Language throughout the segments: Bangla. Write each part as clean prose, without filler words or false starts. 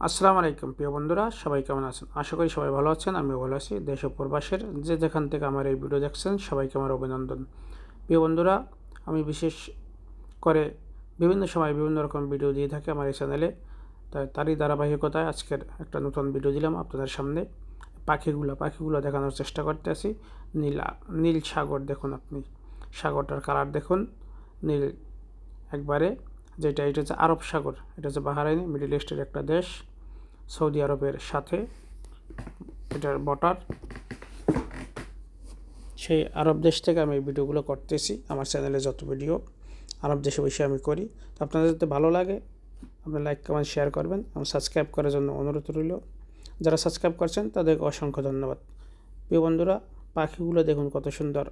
আসসালামু আলাইকুম প্রিয় বন্ধুরা, সবাই কেমন আছেন? আশা করি সবাই ভালো আছেন। আমিও ভালো আছি। দেশ ও প্রবাসের যে যেখান থেকে আমার এই ভিডিও দেখছেন সবাইকে আমার অভিনন্দন। প্রিয় বন্ধুরা, আমি বিশেষ করে বিভিন্ন সময় বিভিন্ন রকম ভিডিও দিয়ে থাকি আমার এই চ্যানেলে। তারই ধারাবাহিকতায় আজকের একটা নতুন ভিডিও দিলাম আপনাদের সামনে। পাখিগুলো দেখানোর চেষ্টা করতে আছি। নীল সাগর দেখুন, আপনি সাগরটার কালার দেখুন, নীল একবারে। এটা হচ্ছে আরব সাগর, এটা হচ্ছে বাহরাইন, মিডল ইস্টের একটা দেশ, সৌদি আরবের সাথে এটার বর্ডার। সেই আরব দেশ থেকে আমি এই ভিডিওগুলো করতেছি। আমার চ্যানেলে যত ভিডিও আরব দেশে বসে আমি করি। তো আপনাদের যদি ভালো লাগে আপনি লাইক কমেন্ট শেয়ার করবেন এবং সাবস্ক্রাইব করার জন্য অনুরোধ রইল। যারা সাবস্ক্রাইব করছেন তাদেরকে অসংখ্য ধন্যবাদ। প্রিয় বন্ধুরা, পাখিগুলো দেখুন কত সুন্দর।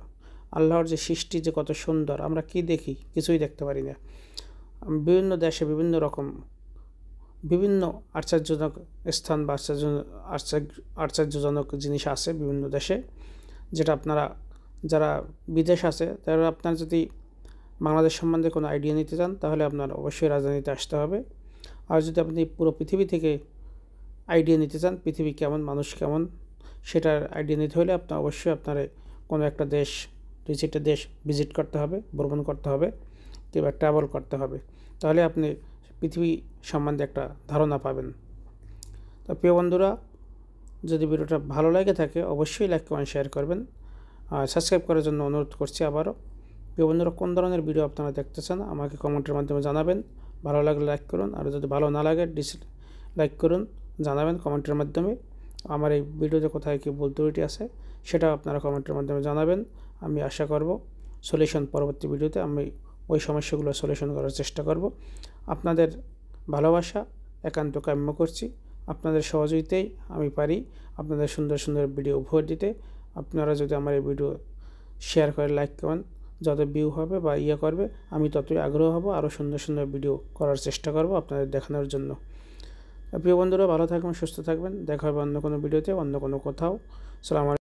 আল্লাহর যে সৃষ্টি যে কত সুন্দর, আমরা কি দেখি? কিছুই দেখতে পারি না। বিভিন্ন দেশে বিভিন্ন রকম বিভিন্ন আশ্চর্যজনক স্থান বা আশ্চর্যজনক জিনিস আছে বিভিন্ন দেশে, যেটা আপনারা যারা বিদেশ আছে তারা আপনার যদি বাংলাদেশ সম্বন্ধে কোনো আইডিয়া নিতে চান তাহলে আপনার অবশ্যই রাজধানীতে আসতে হবে। আর যদি আপনি পুরো পৃথিবী থেকে আইডিয়া নিতে চান, পৃথিবী কেমন, মানুষ কেমন, সেটার আইডিয়া নিতে হলে আপনার অবশ্যই আপনার কোনো একটা দেশ, 2-4টা দেশ ভিজিট করতে হবে, ভ্রমণ করতে হবে কিংবা ট্রাভেল করতে হবে। তাহলে আপনি পৃথিবী সম্বন্ধে একটা ধারণা পাবেন। তো প্রিয় বন্ধুরা, যদি ভিডিওটা ভালো লাগে থাকে অবশ্যই লাইক কমেন্ট শেয়ার করবেন আর সাবস্ক্রাইব করার জন্য অনুরোধ করছি আবারও। প্রিয় বন্ধুরা, কোন ধরনের ভিডিও আপনারা দেখতে চান আমাকে কমেন্টের মাধ্যমে জানাবেন। ভালো লাগলে লাইক করুন, আর যদি ভালো না লাগে ডিসলাইক করুন, জানাবেন কমেন্টের মাধ্যমে। আমার এই ভিডিওতে কোথায় কী ভুল ত্রুটি আছে সেটাও আপনারা কমেন্টের মাধ্যমে জানাবেন। আমি আশা করব সলিউশন পরবর্তী ভিডিওতে আমি ওই সমস্যাগুলো সলিউশন করার চেষ্টা করব। আপনাদের ভালোবাসা একান্ত কাম্য করছি। আপনাদের সহযোগিতায় আমি পারি আপনাদের সুন্দর সুন্দর ভিডিও উপহার দিতে। আপনারা যদি আমার এই ভিডিও শেয়ার করে লাইক করেন, যত ভিউ হবে বা করবে আমি ততই আগ্রহ হব আরও সুন্দর সুন্দর ভিডিও করার চেষ্টা করব আপনাদের দেখানোর জন্য। প্রিয় বন্ধুরা, ভালো থাকবেন, সুস্থ থাকবেন। দেখা হবে অন্য কোনো ভিডিওতে, অন্য কোনো কোথাও। সালাম।